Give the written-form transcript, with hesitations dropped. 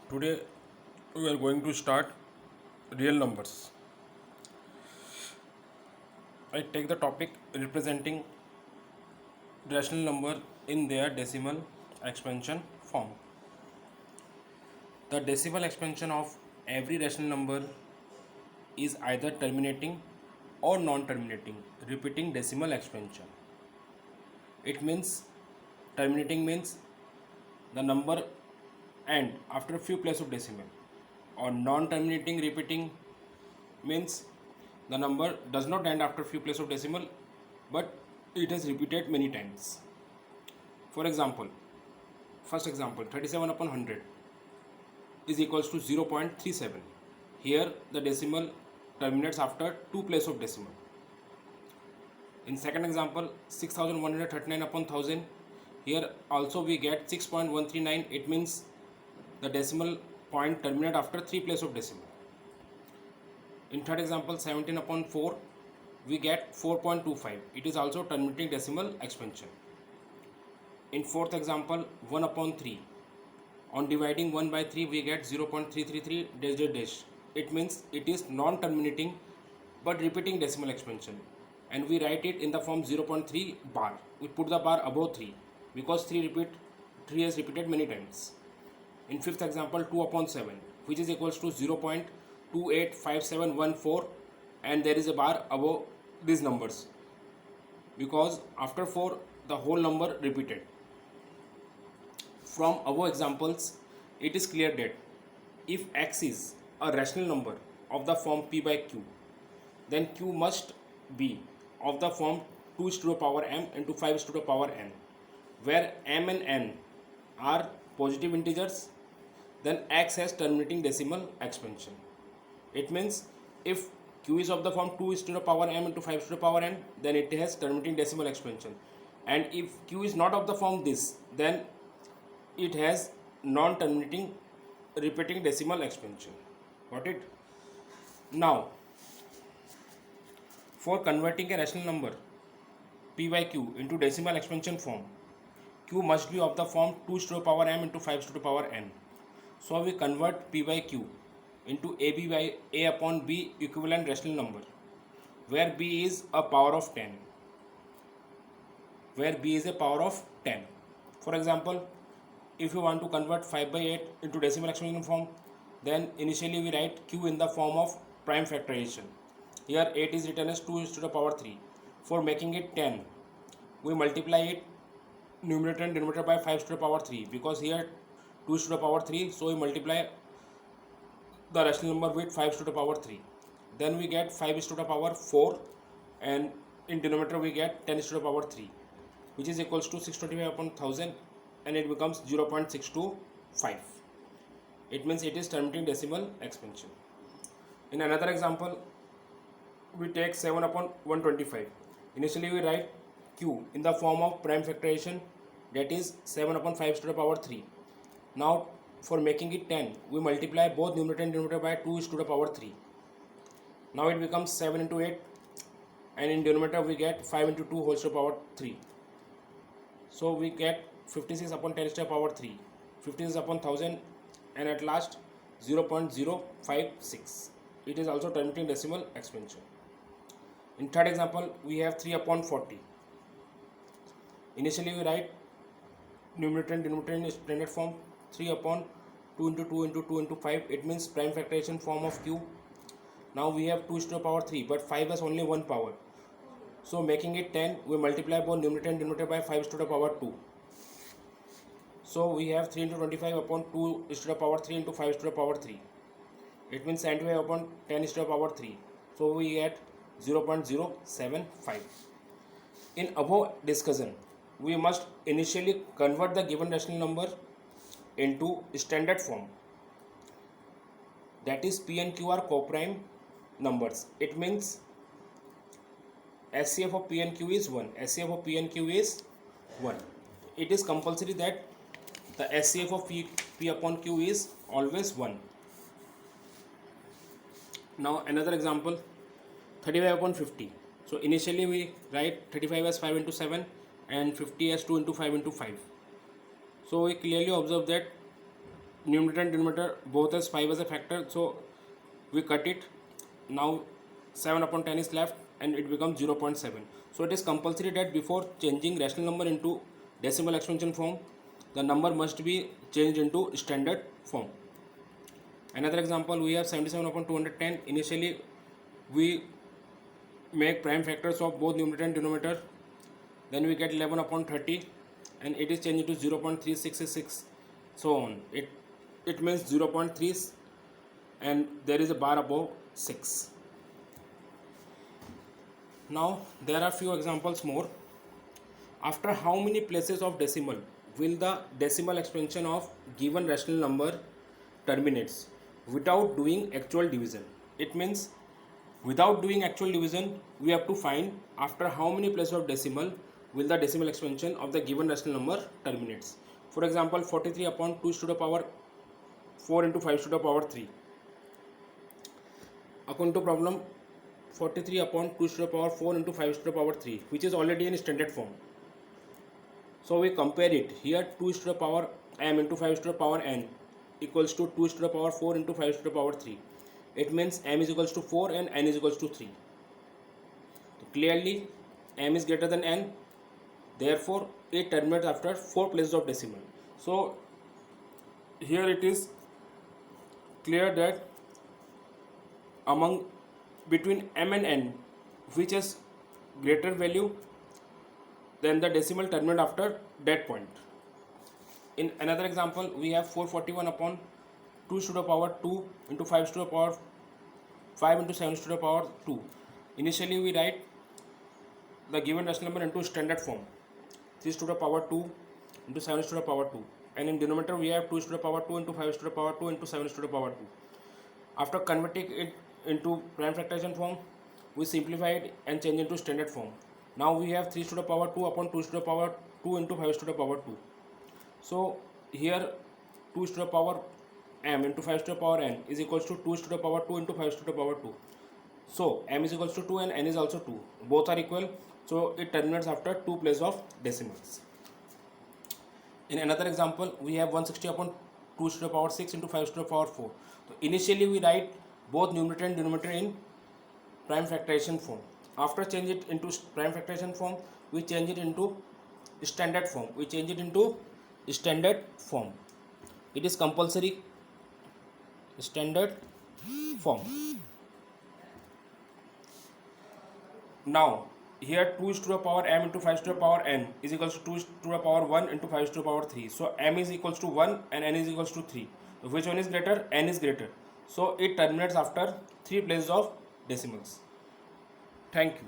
Today we are going to start real numbers. I take the topic representing rational number in their decimal expansion form. The decimal expansion of every rational number is either terminating or non-terminating, repeating decimal expansion. It means terminating means the number end after a few places of decimal, or non-terminating repeating means the number does not end after few places of decimal but it is repeated many times. For example, first example, 37 upon 100 is equals to 0.37. Here the decimal terminates after two places of decimal. In second example, 6139 upon 1000, here also we get 6.139. It means the decimal point terminate after three places of decimal. In third example, 17 upon 4, we get 4.25. It is also terminating decimal expansion. In fourth example, 1 upon 3. On dividing 1 by 3, we get 0.333 dash dash dash. It means it is non-terminating but repeating decimal expansion. And we write it in the form 0.3 bar. We put the bar above 3 because 3 is repeated many times. In fifth example, 2 upon 7, which is equals to 0.285714, and there is a bar above these numbers because after 4 the whole number repeated. From above examples, it is clear that if x is a rational number of the form p by q, then q must be of the form 2 to the power m into 5 to the power n, where m and n are positive integers. Then x has terminating decimal expansion. It means if q is of the form 2 to the power m into 5 to the power n, then it has terminating decimal expansion. And if q is not of the form this, then it has non-terminating repeating decimal expansion. Got it? Now, for converting a rational number p by q into decimal expansion form, q must be of the form 2 to the power m into 5 to the power n. So we convert p by q into ab by a upon b equivalent rational number, where b is a power of 10. For example, if you want to convert 5 by 8 into decimal expansion form, then initially we write q in the form of prime factorization. Here 8 is written as 2 to the power 3. For making it 10, we multiply it numerator and denominator by 5 to the power 3, because here 2 to the power 3, so we multiply the rational number with 5 to the power 3. Then we get 5 to the power 4, and in denominator we get 10 to the power 3, which is equals to 625 upon 1000, and it becomes 0.625. It means it is terminating decimal expansion. In another example, we take 7 upon 125. Initially we write q in the form of prime factorization, that is 7 upon 5 to the power 3. Now for making it 10, we multiply both numerator and denominator by 2 to the power 3. Now it becomes 7 into 8, and in denominator we get 5 into 2 whole to the power 3. So we get 56 upon 10 to the power 3, 56 upon 1000, and at last 0.056. It is also terminating decimal expansion. In third example, we have 3 upon 40. Initially we write numerator and denominator in standard form, 3 upon 2 into 2 into 2 into 5. It means prime factorization form of q. Now we have 2 to the power 3, but 5 has only one power. So making it 10, we multiply both numerator and denominator by 5 to the power 2. So we have 3 into 25 upon 2 is to the power 3 into 5 is to the power 3. It means 75 upon 10 is to the power 3. So we get 0.075. In above discussion, we must initially convert the given rational number into standard form. That is, p and q are co-prime numbers. It means SCF of p and q is 1. SCF of p and q is 1. It is compulsory that the SCF of p upon q is always 1. Now another example, 35 upon 50. So initially we write 35 as 5 into 7 and 50 as 2 into 5 into 5. So we clearly observe that numerator and denominator both as 5 as a factor, so we cut it. Now 7 upon 10 is left and it becomes 0.7. So it is compulsory that before changing rational number into decimal expansion form, the number must be changed into standard form. Another example, we have 77 upon 210. Initially we make prime factors of both numerator and denominator, then we get 11 upon 30 and it is changed into 0.366, so on. It means 0.3 and there is a bar above 6. Now there are few examples more. After how many places of decimal will the decimal expansion of given rational number terminates without doing actual division? It means without doing actual division, we have to find after how many places of decimal will the decimal expansion of the given rational number terminates. For example, 43 upon 2 to the power 4 into 5 to the power 3. According to problem, 43 upon 2 to the power 4 into 5 to the power 3, which is already in standard form. So we compare it. Here 2 to the power m into 5 to the power n equals to 2 to the power 4 into 5 to the power 3. It means m is equals to 4 and n is equals to 3. So clearly m is greater than n, therefore it terminates after 4 places of decimal. So here it is clear that among between m and n, which is greater value, then the decimal terminate after that point. In another example, we have 441 upon 2 to the power 2 into 5 to the power 5 into 7 to the power 2. Initially we write the given rational number into standard form, 3 to the power 2 into 7 to the power 2, and in denominator we have 2 to the power 2 into 5 to the power 2 into 7 to the power 2. After converting it into prime factorization form, we simplify it and change into standard form. Now we have 3 to the power 2 upon 2 to the power 2 into 5 to the power 2. So here 2 to the power m into 5 to the power n is equals to 2 to the power 2 into 5 to the power 2. So m is equals to 2 and n is also 2. Both are equal. So it terminates after 2 places of decimals. In another example, we have 160 upon 2 to the power 6 into 5 to the power 4. So initially we write both numerator and denominator in prime factorization form. After change it into prime factorization form, we change it into standard form. It is compulsory standard form. Now here 2 to the power m into 5 to the power n is equals to 2 to the power 1 into 5 to the power 3. So m is equals to 1 and n is equals to 3. So which one is greater? N is greater. So it terminates after 3 places of decimals. Thank you.